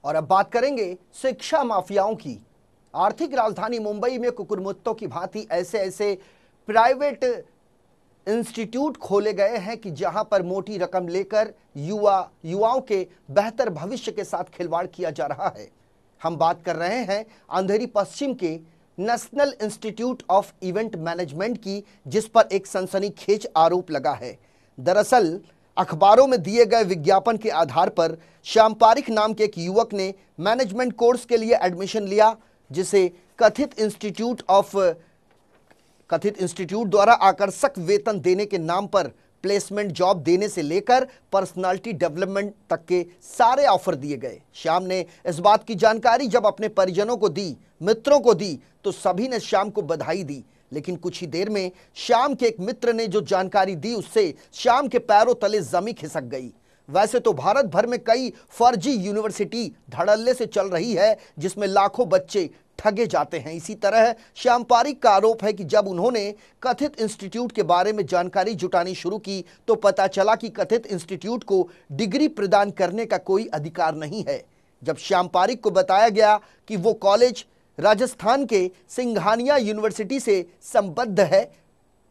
और अब बात करेंगे शिक्षा माफियाओं की। आर्थिक राजधानी मुंबई में कुकुरमुत्तों की भांति ऐसे ऐसे प्राइवेट इंस्टीट्यूट खोले गए हैं कि जहां पर मोटी रकम लेकर युवाओं के बेहतर भविष्य के साथ खिलवाड़ किया जा रहा है। हम बात कर रहे हैं अंधेरी पश्चिम के national institute of event management की, जिस पर एक सनसनीखेज आरोप लगा है। दरअसल अखबारों में दिए गए विज्ञापन के आधार पर श्याम पारिक नाम के एक युवक ने मैनेजमेंट कोर्स के लिए एडमिशन लिया, जिसे कथित इंस्टीट्यूट द्वारा आकर्षक वेतन देने के नाम पर प्लेसमेंट जॉब देने से लेकर पर्सनालिटी डेवलपमेंट तक के सारे ऑफर दिए गए। श्याम ने इस बात की जानकारी जब अपने परिजनों को दी, मित्रों को दी, तो सभी ने श्याम को बधाई दी। लेकिन कुछ ही देर में श्याम के एक मित्र ने जो जानकारी दी, उससे श्याम के पैरों तले जमीन खिसक गई। वैसे तो भारत भर में कई फर्जी यूनिवर्सिटी धड़ल्ले से चल रही है, जिसमें लाखों बच्चे ठगे जाते हैं। इसी तरह श्याम पारिक का आरोप है कि जब उन्होंने कथित इंस्टीट्यूट के बारे में जानकारी जुटानी शुरू की, तो पता चला कि कथित इंस्टीट्यूट को डिग्री प्रदान करने का कोई अधिकार नहीं है। जब श्याम पारिक को बताया गया कि वो कॉलेज राजस्थान के सिंघानिया यूनिवर्सिटी से संबद्ध है,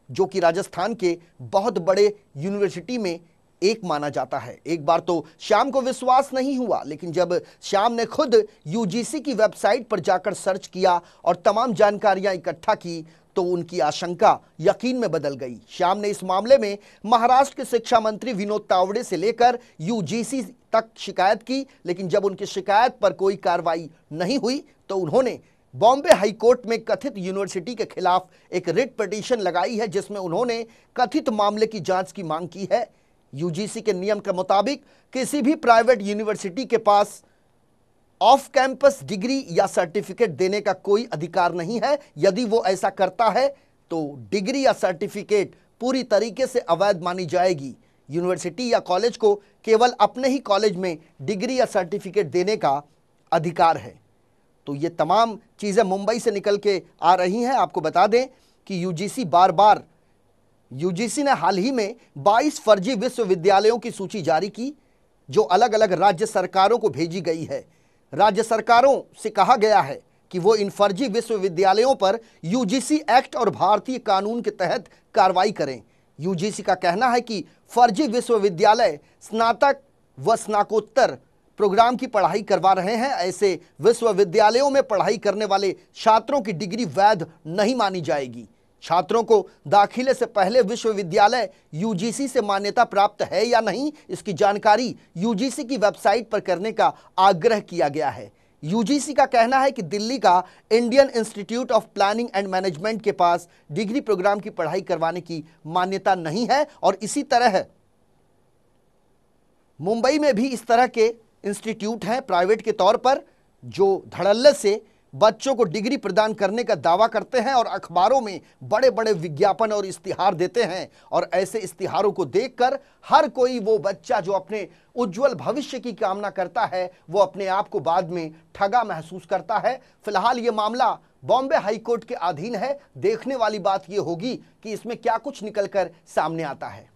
जो कि राजस्थान के बहुत बड़े यूनिवर्सिटी में एक माना जाता है। एक बार तो श्याम को विश्वास नहीं हुआ, लेकिन जब श्याम ने खुद यूजीसी की वेबसाइट पर जाकर सर्च किया और तमाम जानकारियां इकट्ठा की, तो उनकी आशंका यकीन में बदल गई। श्याम ने इस मामले में महाराष्ट्र के शिक्षा मंत्री विनोद तावड़े से लेकर यूजीसी तक शिकायत की, लेकिन जब उनकी शिकायत पर कोई कार्रवाई नहीं हुई, तो उन्होंने बॉम्बे हाईकोर्ट में कथित यूनिवर्सिटी के खिलाफ एक रिट पिटीशन लगाई है, जिसमें उन्होंने कथित मामले की जांच की मांग की है। यूजीसी के नियम के मुताबिक किसी भी प्राइवेट यूनिवर्सिटी के पास ऑफ कैंपस डिग्री या सर्टिफिकेट देने का कोई अधिकार नहीं है। यदि वो ऐसा करता है तो डिग्री या सर्टिफिकेट पूरी तरीके से अवैध मानी जाएगी। यूनिवर्सिटी या कॉलेज को केवल अपने ही कॉलेज में डिग्री या सर्टिफिकेट देने का अधिकार है। तो ये तमाम चीज़ें मुंबई से निकल के आ रही हैं। आपको बता दें कि यूजीसी ने हाल ही में 22 फर्जी विश्वविद्यालयों की सूची जारी की, जो अलग अलग राज्य सरकारों को भेजी गई है। राज्य सरकारों से कहा गया है कि वो इन फर्जी विश्वविद्यालयों पर यूजीसी एक्ट और भारतीय कानून के तहत कार्रवाई करें। यूजीसी का कहना है कि फर्जी विश्वविद्यालय स्नातक व स्नातकोत्तर प्रोग्राम की पढ़ाई करवा रहे हैं। ऐसे विश्वविद्यालयों में पढ़ाई करने वाले छात्रों की डिग्री वैध नहीं मानी जाएगी। छात्रों को दाखिले से पहले विश्वविद्यालय यूजीसी से मान्यता प्राप्त है या नहीं, इसकी जानकारी यूजीसी की वेबसाइट पर करने का आग्रह किया गया है। यूजीसी का कहना है कि दिल्ली का Indian institute of planning and management के पास डिग्री प्रोग्राम की पढ़ाई करवाने की मान्यता नहीं है, और इसी तरह मुंबई में भी इस तरह के इंस्टीट्यूट हैं प्राइवेट के तौर पर, जो धड़ल्ले से बच्चों को डिग्री प्रदान करने का दावा करते हैं और अखबारों में बड़े बड़े विज्ञापन और इश्तिहार देते हैं। और ऐसे इश्तिहारों को देखकर हर कोई वो बच्चा जो अपने उज्जवल भविष्य की कामना करता है, वो अपने आप को बाद में ठगा महसूस करता है। फिलहाल ये मामला बॉम्बे हाईकोर्ट के अधीन है। देखने वाली बात ये होगी कि इसमें क्या कुछ निकलकर सामने आता है।